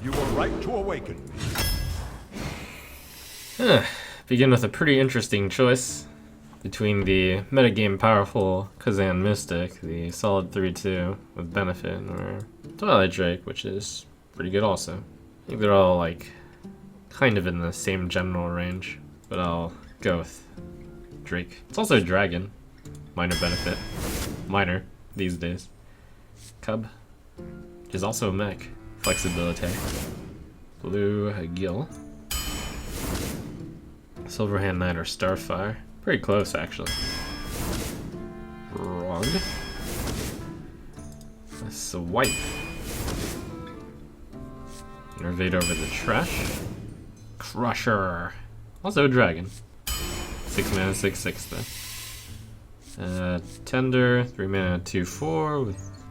You were right to awaken me. Begin with a pretty interesting choice between the metagame powerful Kazan Mystic, the solid 3-2 with benefit, or Twilight Drake, which is pretty good also. I think they're all like kind of in the same general range, but I'll go with Drake. It's also a dragon. Minor benefit. Minor these days. Cub, which is also a mech. Flexibility. Blue Gil. Silverhand Knight or Starfire. Pretty close, actually. Rog. Swipe. Innervate over the trash. Crusher. Also a dragon. 6 mana, 6/6 though. Tender, 3 mana, 2/4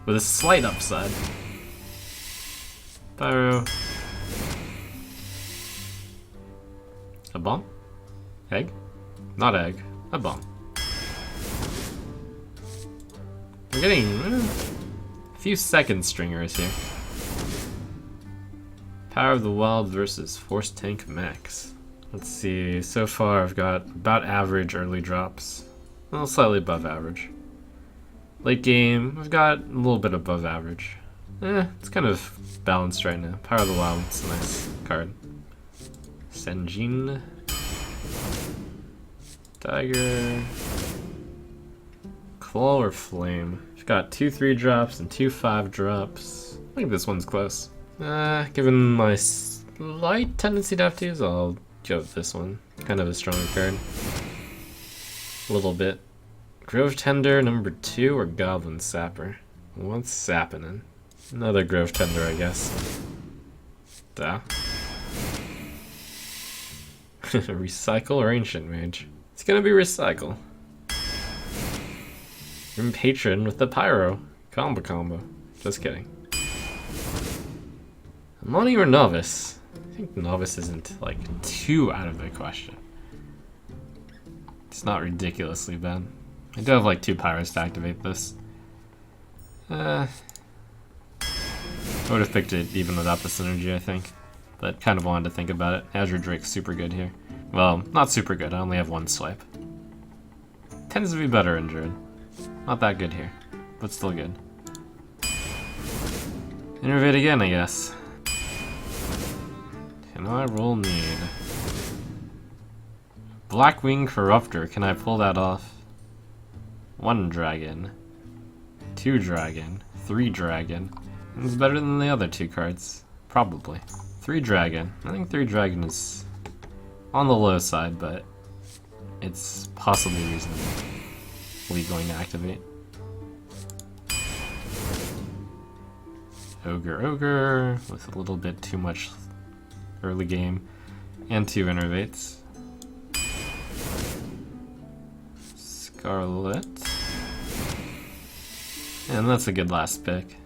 with a slight upside. Pyro. A bomb? Egg? Not egg. A bomb. We're getting a few second stringers here. Power of the Wild versus Force Tank Max. Let's see, so far I've got about average early drops. Well, slightly above average. Late game, I've got a little bit above average. It's kind of balanced right now. Power of the Wild, it's a nice card. Senjin. Tiger. Claw or Flame. I've got 2 3 drops and 2 5 drops. I think this one's close. Given my slight tendency to have twos, I'll go with this one. Kind of a stronger card. A little bit. Grove Tender number 2 or Goblin Sapper? What's sapping? Another Grove Tender, I guess. Duh. Recycle or Ancient Mage? It's gonna be Recycle. Grim Patron with the Pyro. Combo. Just kidding. Money or Novice? I think Novice isn't like too out of the question. It's not ridiculously bad. I do have like 2 Pyros to activate this. I would have picked it even without the synergy, I think. But kind of wanted to think about it. Azure Drake's super good here. Well, not super good, I only have 1 swipe. Tends to be better in Druid. Not that good here, but still good. Innervate again, I guess. Can I roll need? Blackwing Corruptor, can I pull that off? 1 dragon. 2 dragon. 3 dragon. It's better than the other 2 cards. Probably. 3 dragon. I think 3 dragon is on the low side, but it's possibly reasonably going to activate. Ogre with a little bit too much early game and 2 innervates. Scarlet. And that's a good last pick.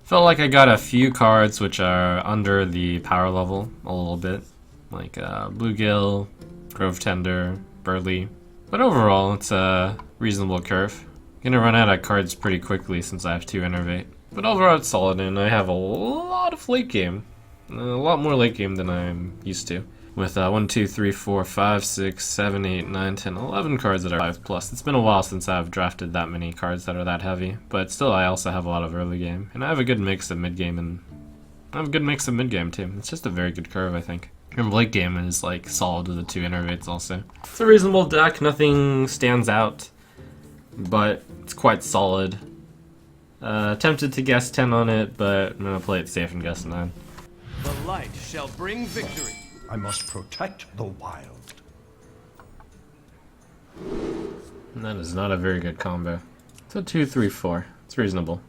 Felt like I got a few cards which are under the power level a little bit, like Bluegill, Grove Tender, Burley. But overall, it's a reasonable curve. Gonna run out of cards pretty quickly since I have 2 Innervate. But overall, it's solid, and I have a lot of late game. A lot more late game than I'm used to. With 1, 2, 3, 4, 5, 6, 7, 8, 9, 10, 11 cards that are 5+. It's been a while since I've drafted that many cards that are that heavy, but still I also have a lot of early game. And I have a good mix of mid game, and I have a good mix of mid game too. It's just a very good curve, I think. And late game is like solid with the 2 Innervates also. It's a reasonable deck, nothing stands out, but it's quite solid. Tempted to guess 10 on it, but I'm gonna play it safe and guess 9. The light shall bring victory. I must protect the wild. And that is not a very good combo. It's a 2, 3, 4. It's reasonable.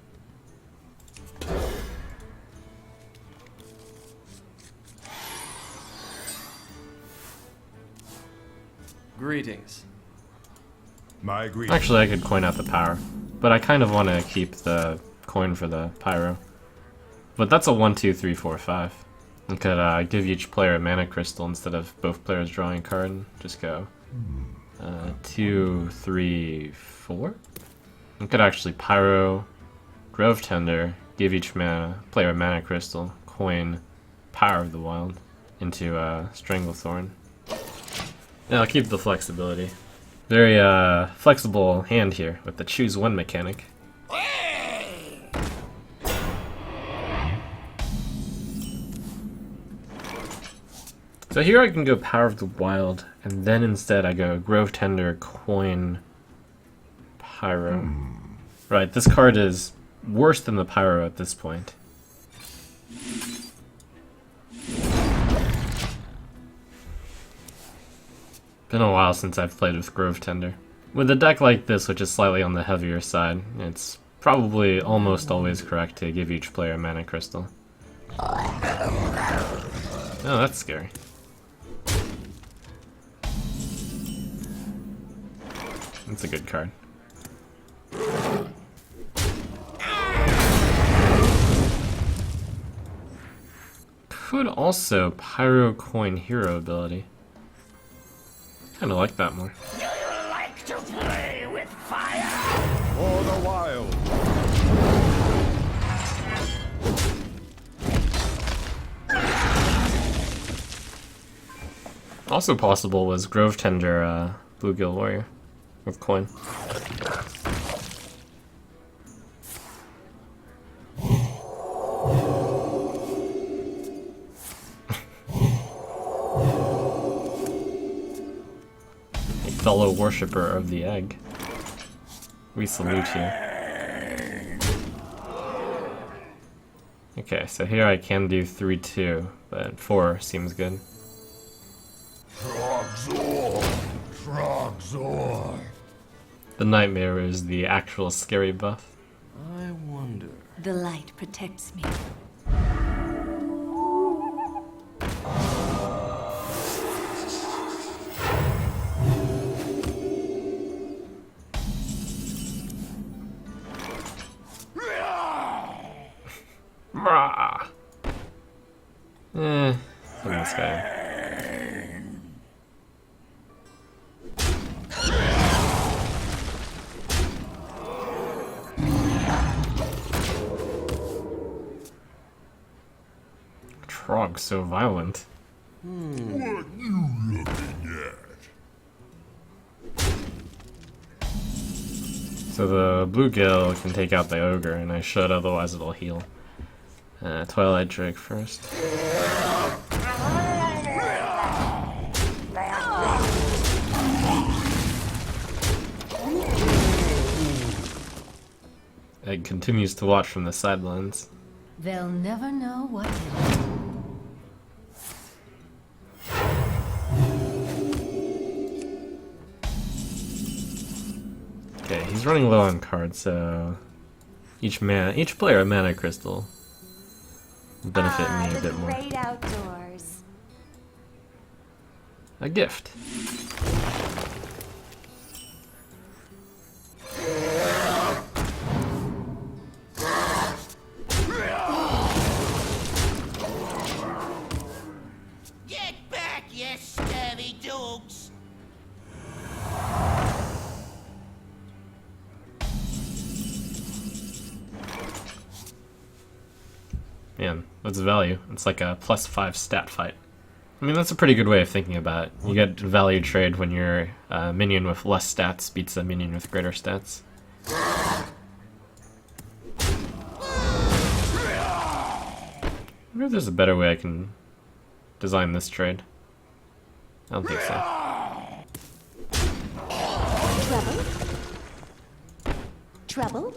Greetings. My greetings. Actually, I could coin out the power, but I kind of want to keep the coin for the pyro. But that's a 1, 2, 3, 4, 5. I could give each player a mana crystal instead of both players drawing a card and just go 2, 3, 4. I could actually pyro, Grove Tender, give each player a mana crystal, coin Power of the Wild into Stranglethorn. Yeah, I'll keep the flexibility. Very flexible hand here with the choose one mechanic. So here I can go Power of the Wild, and then instead I go Grove Tender, coin, Pyro. Right, this card is worse than the Pyro at this point. Been a while since I've played with Grove Tender. With a deck like this, which is slightly on the heavier side, it's probably almost always correct to give each player a mana crystal. Oh, that's scary. That's a good card. Could also Pyro Coin Hero ability. Kinda like that more. Do you like to play with fire? For the wild. Also possible was Grove Tender Bluegill Warrior with coin. Fellow worshipper of the egg. We salute you. Okay, so here I can do 3-2, but 4 seems good. Trogzor. The Nightmare is the actual scary buff. I wonder. The light protects me. Brah. This guy. Trog so violent. What you looking at? So the Bluegill can take out the Ogre, and I should, otherwise it'll heal. Twilight Drake first. Egg continues to watch from the sidelines. They'll never know what hit it. Okay, he's running low on cards, so each player a mana crystal will benefit me a bit more. Great outdoors. A gift. Get back, you scurvy dogs! Man, what's the value? It's like a +5 stat fight. I mean, that's a pretty good way of thinking about it. You get value trade when your minion with less stats beats a minion with greater stats. I wonder if there's a better way I can design this trade. I don't think so. Trouble? Trouble?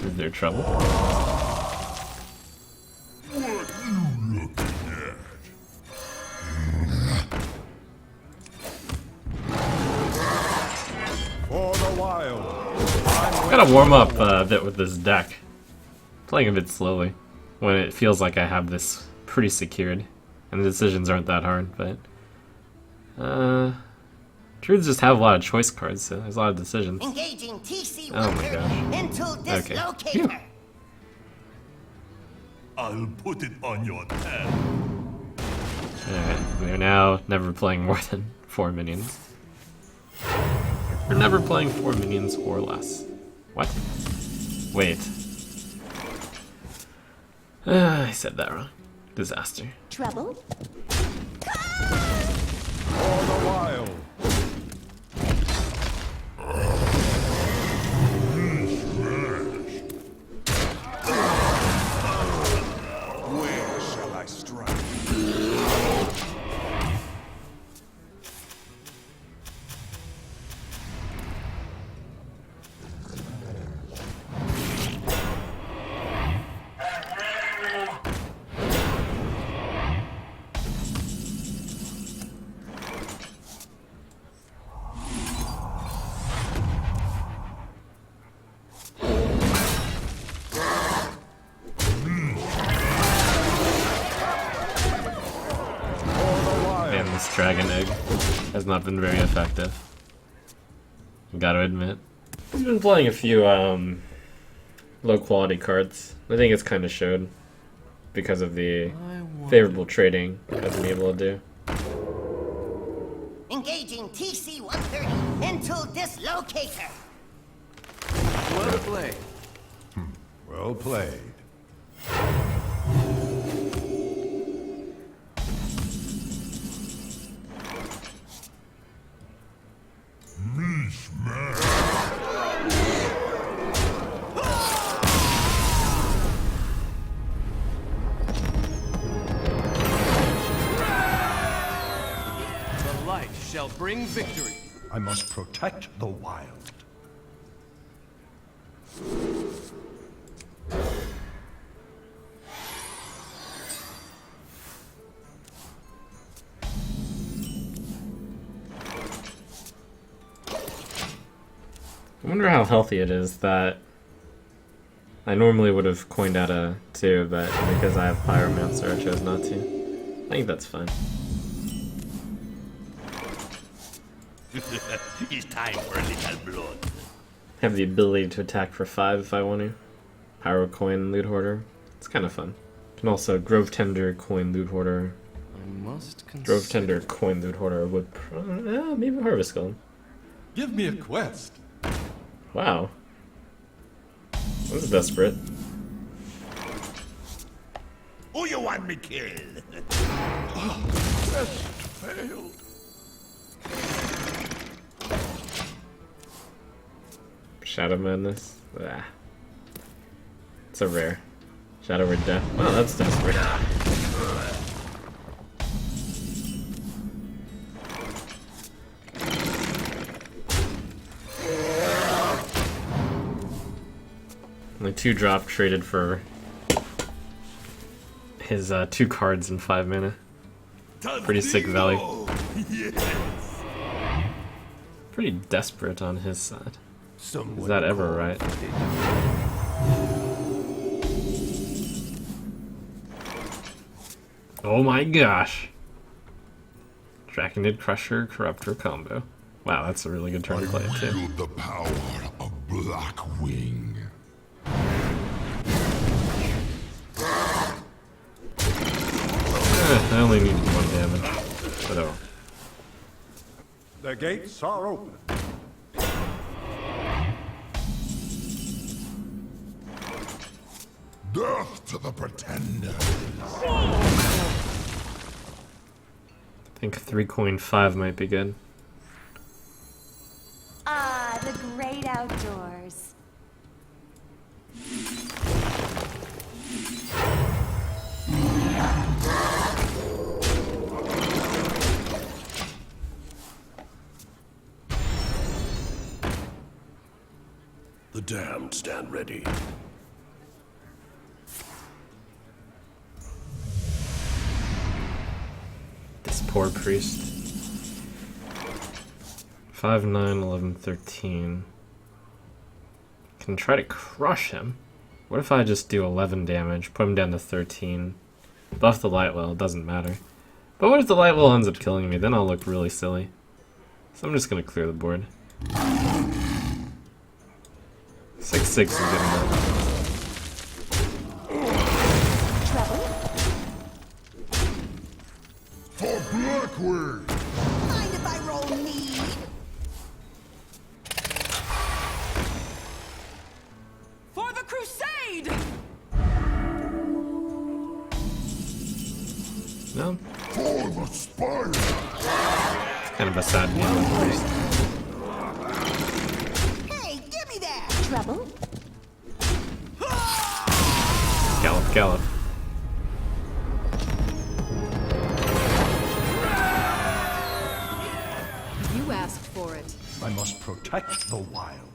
Is there trouble? What you looking at? For the wild. Gotta warm up a bit with this deck. Playing a bit slowly when it feels like I have this pretty secured and the decisions aren't that hard, but Druids just have a lot of choice cards, so there's a lot of decisions. Engaging TC Oh my gosh. mental Okay. dislocator. I'll put it on your tab. Alright, we are now never playing more than 4 minions. We're never playing 4 minions or less. What? Wait. I said that wrong. Disaster. Trouble? For the wild. Where shall I strike? Man, this dragon egg has not been very effective. Gotta admit. I've been playing a few low quality cards. I think it's kind of showed because of the favorable trading I've been able to do. Engaging TC-130 into dislocator. Well played. Well played. The light shall bring victory. I must protect the wild. I wonder how healthy it is that I normally would have coined out a 2, but because I have Pyromancer, I chose not to. I think that's fine. It's time for a little blood. Have the ability to attack for 5 if I want to. Pyro Coin Loot Hoarder. It's kind of fun. Can also Grove Tender Coin Loot Hoarder. I must Grove Tender Coin Loot Hoarder would maybe Harvest Golem. Give me a quest. Wow. That was desperate. Who you want me killed? Quest failed. Shadow Madness. Ah. It's a rare. Shadow Word Death. Wow, that's desperate. Only 2 drop traded for his 2 cards in 5 mana. Pretty sick value. Yes. Pretty desperate on his side. Someone Is that ever right? Oh my gosh! Draconid Crusher Corruptor combo. Wow, that's a really good turn to play it too. Wield the power of Blackwing. I only need 1 damage. But oh. The gates are open. Death to the pretender. I think 3 coin 5 might be good. Ah, the great outdoors. The damned stand ready. This poor priest. 5, 9, 11, 13. Can try to crush him. What if I just do 11 damage, put him down to 13, buff the Lightwell, it doesn't matter. But what if the Lightwell ends up killing me? Then I'll look really silly. So I'm just gonna clear the board. 6/6 is good enough. Trouble? For Blackwing! Mind if I roll mead? For the crusade! No, For the spire! kind of a sad game at first. Hey, give me that! Trouble? Gallop, gallop. You asked for it. I must protect the wild.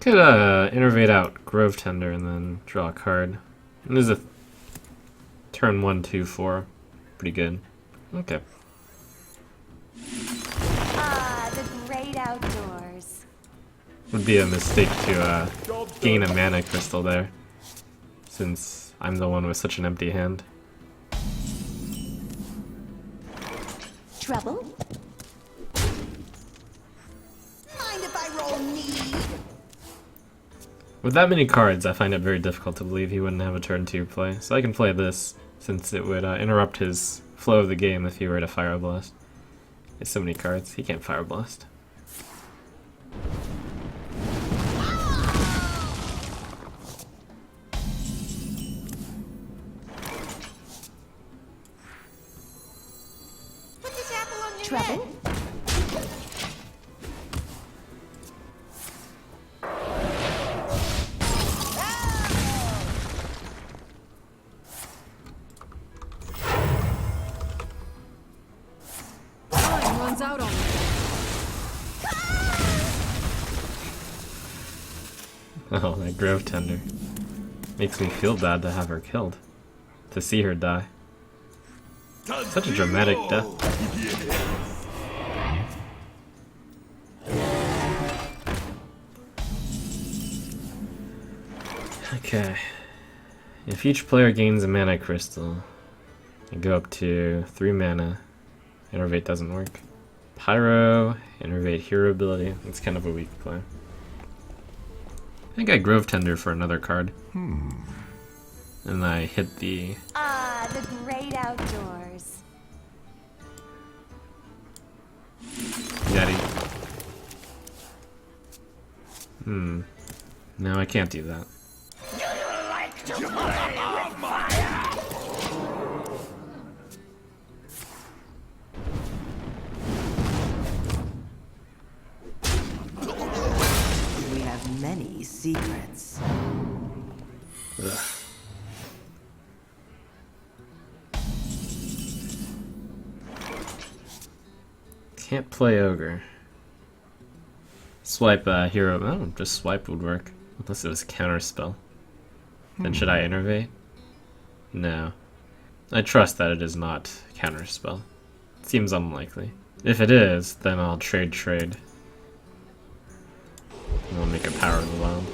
Could innervate out Grove Tender and then draw a card. And there's a turn 1, 2, 4. Pretty good. Okay. Ah, the great outdoors. Would be a mistake to gain a mana crystal there, since I'm the one with such an empty hand. Trouble? Mind if I roll need? With that many cards, I find it very difficult to believe he wouldn't have a turn 2 play, so I can play this, since it would interrupt his flow of the game if he were to Fire Blast. He has so many cards, he can't Fire Blast. Put this apple on your Trouble? head. Time runs out on me. Oh, that Grove Tender. Makes me feel bad to have her killed. To see her die. Such a dramatic death. Okay. If each player gains a mana crystal, you go up to 3 mana. Innervate doesn't work. Pyro, Innervate hero ability. It's kind of a weak play. I think I Grove Tender for another card. And I hit the... Ah, the great outdoors. Daddy. No, I can't do that. We have many secrets. Ugh. Can't play Ogre. Swipe hero. Oh, just swipe would work. Unless it was counterspell. Then should I innervate? No. I trust that it is not counterspell. Seems unlikely. If it is, then I'll trade. And I'll make a Power of the Wild.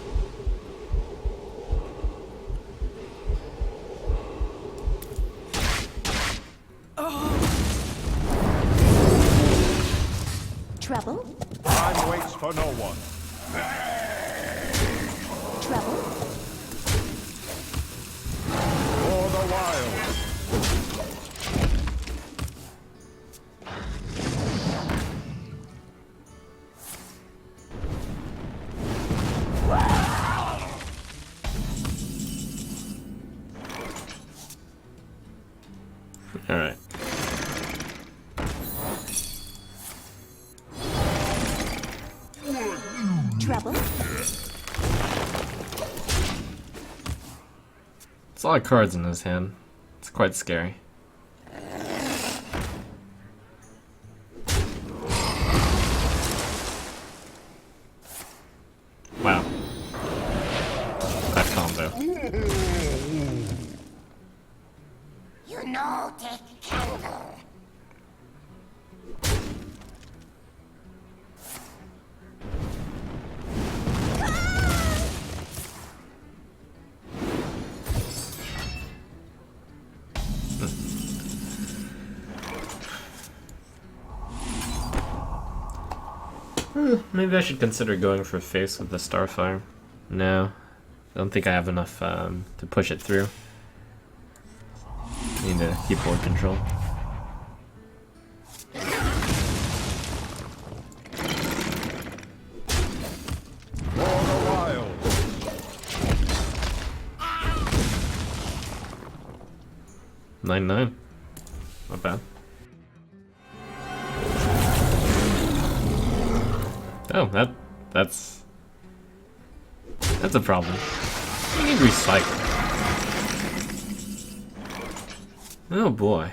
Trouble? Time waits for no one. Trouble? For the wild. Alright. Trouble? It's a lot of cards in his hand. It's quite scary. Wow. That combo. You know, take candle. Maybe I should consider going for face with the Starfire. No, I don't think I have enough to push it through. need to keep board control. For the wild. 9-9. Not bad. Oh, that's a problem. You need recycle. Oh boy.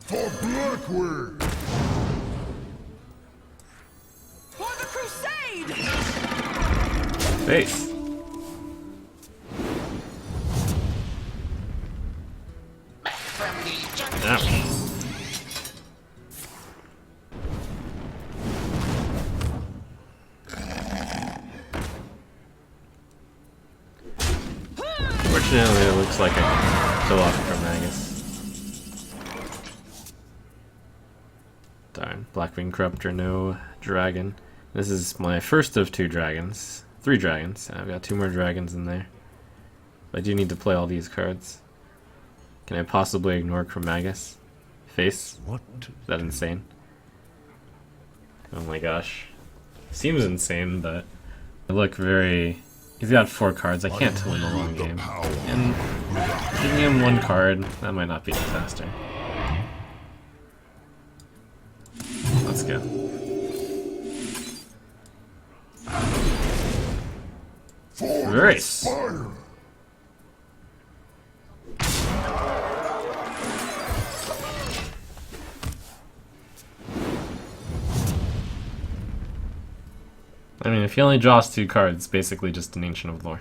For Blackwing. For the crusade! Face. Ow. Fortunately, it looks like I can kill off Chromagus. Darn, Blackwing Corruptor, no dragon. This is my first of 2 dragons. 3 dragons. I've got 2 more dragons in there. But I do need to play all these cards. Can I possibly ignore Chromagus? Face? What? Is that insane? Oh my gosh. Seems insane, but I look very... He's got 4 cards, I can't win a long game. And giving him 1 card, that might not be a disaster. Let's go. Race! Fire. I mean, if he only draws 2 cards, it's basically just an Ancient of Lore.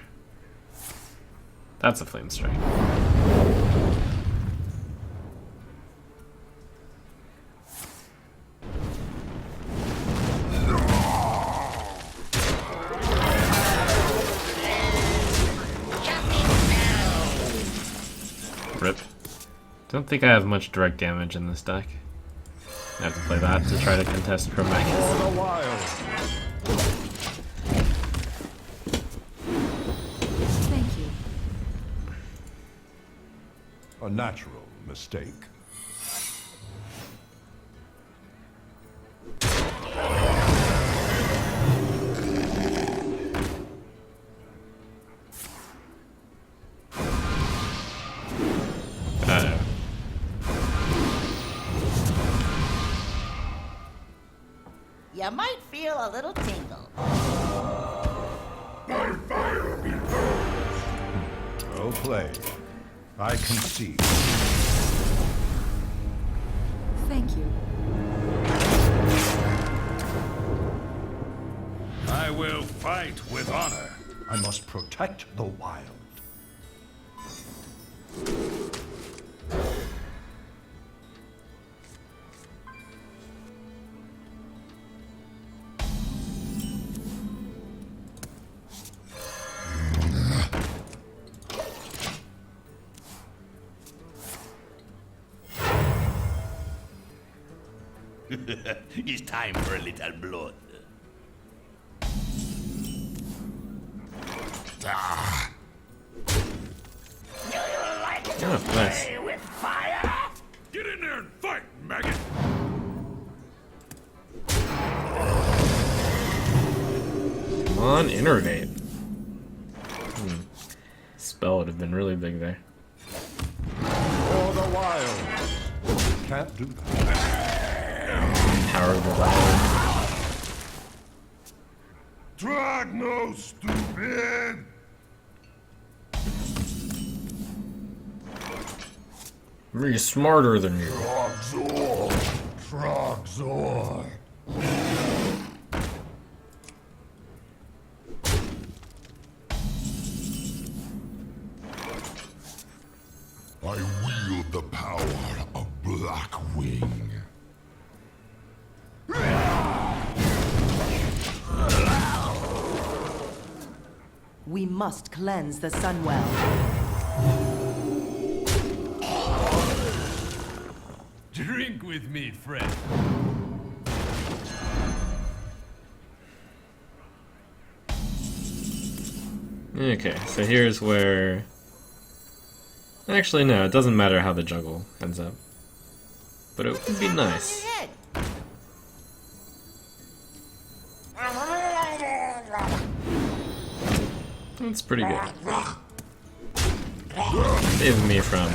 That's a Flame Strike. Rip. Don't think I have much direct damage in this deck. I have to play that to try to contest Chromagus. For the wild. Thank you. A natural mistake. You might feel a little tingle. My fire be purged. Well played. I concede. Thank you. I will fight with honor. I must protect the wild. It's time for a little blood. Oh, nice. With fire? Get in there and fight, maggot! Come on, Innervate. Spell would have been really big there. For the wild. Can't do that. Power of the Wild. Drag no stupid! Me smarter than you. Trogzor! Trogzor! I wield the power of Blackwing. We must cleanse the Sunwell. Drink with me, friend. Okay, so here's where Actually, no, it doesn't matter how the jungle ends up. But it would be nice. Head. It's pretty good. Saving me from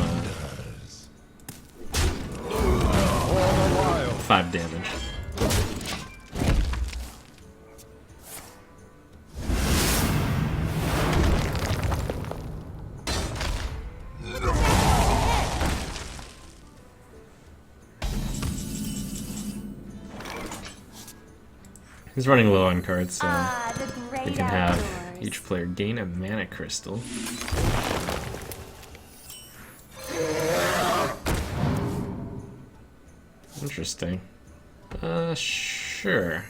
5 damage. He's running low on cards, so The great he can have outdoors. each player gain a mana crystal. Interesting. Sure.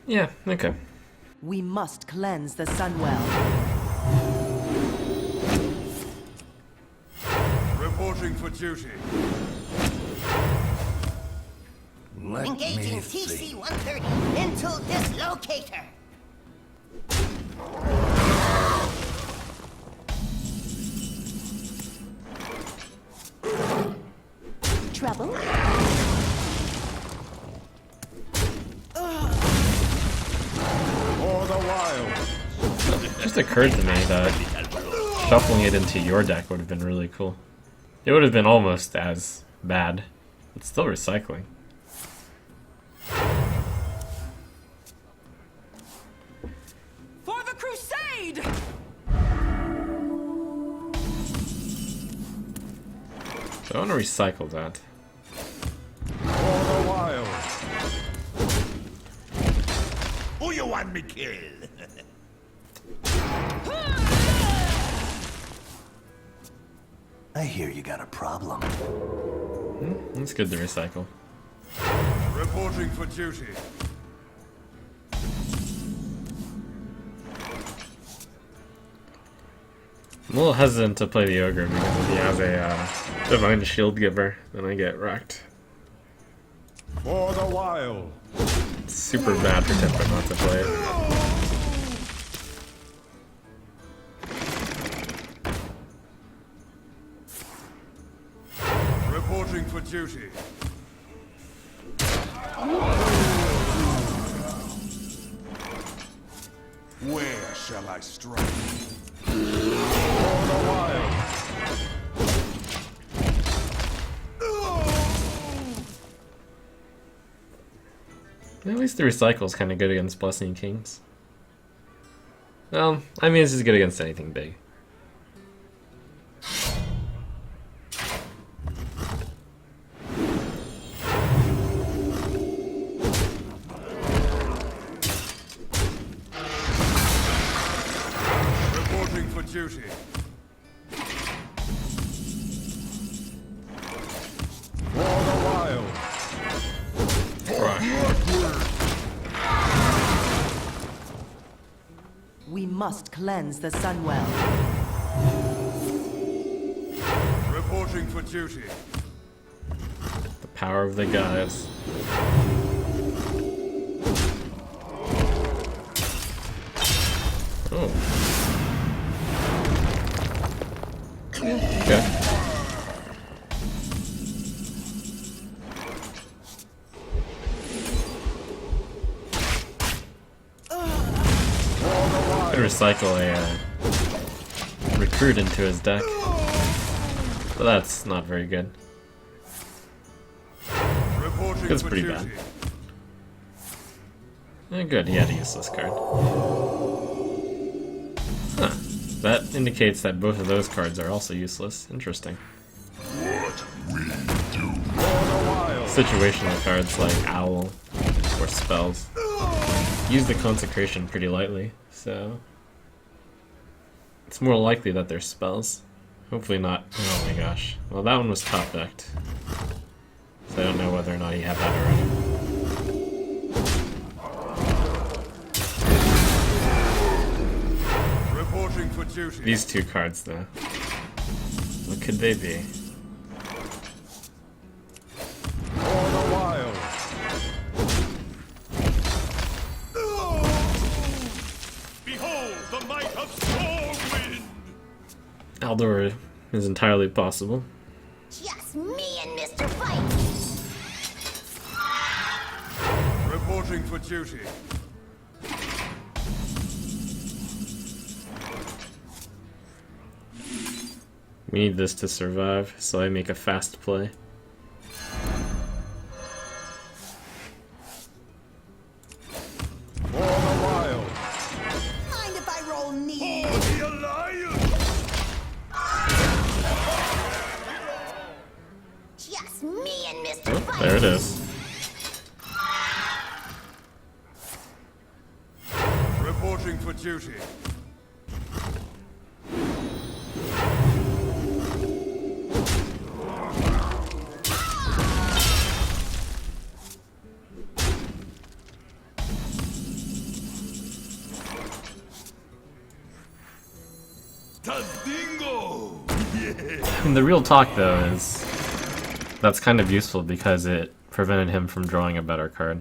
Yeah, okay. We must cleanse the Sunwell. Reporting for duty. Let Engaging me think. TC-130 into dislocator. Trouble? For the wild. It just occurred to me that shuffling it into your deck would have been really cool. It would have been almost as bad, but still recycling. For the crusade! So I want to recycle that. For the wild. Who you want me kill? I hear you got a problem. It's good to recycle. Reporting for duty. I'm a little hesitant to play the ogre because if he has a divine shield giver, then I get wrecked. For the wild. It's super bad for Temper not to play it. Reporting for duty. Where shall I strike? For the wild. At least the recycle is kind of good against Blessing Kings. Well, I mean, this is good against anything big. Reporting for duty. For the wild. We must cleanse the Sunwell. Reporting for duty. The power of the goddess. Oh. Okay. Could recycle a recruit into his deck, but that's not very good. Reporting It's for pretty duty. bad. Good, he had a useless card. Huh. That indicates that both of those cards are also useless. Interesting. Situational cards like Owl or spells use the consecration pretty lightly, so it's more likely that they're spells. Hopefully not. Oh my gosh. Well, that one was top decked, so I don't know whether or not he had that already. Reporting for duty. These two cards, though. What could they be? For the wild. Aldor is entirely possible. Just me and Mr. Fight. Reporting for duty. We need this to survive, so I make a fast play. For the wild. Mind if I roll knee? The alliance! Just me and Mr. Oh, Fight. there it is. Reporting for duty. Tadingo! I mean, the real talk though is that's kind of useful because it prevented him from drawing a better card.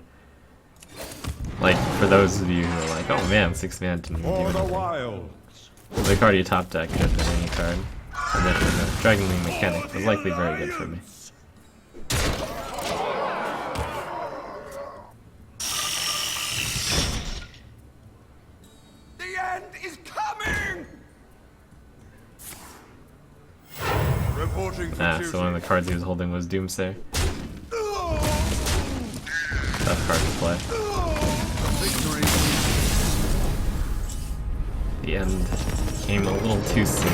Like, for those of you who are like, oh man, 6 mana didn't do For the anything. wild. The card you top deck could have been any card. And then the Dragon Wing mechanic was likely very good for me. The end is coming! Reporting for Ah, duty. so one of the cards he was holding was Doomsday. Tough card to play. Victory. The end came a little too soon.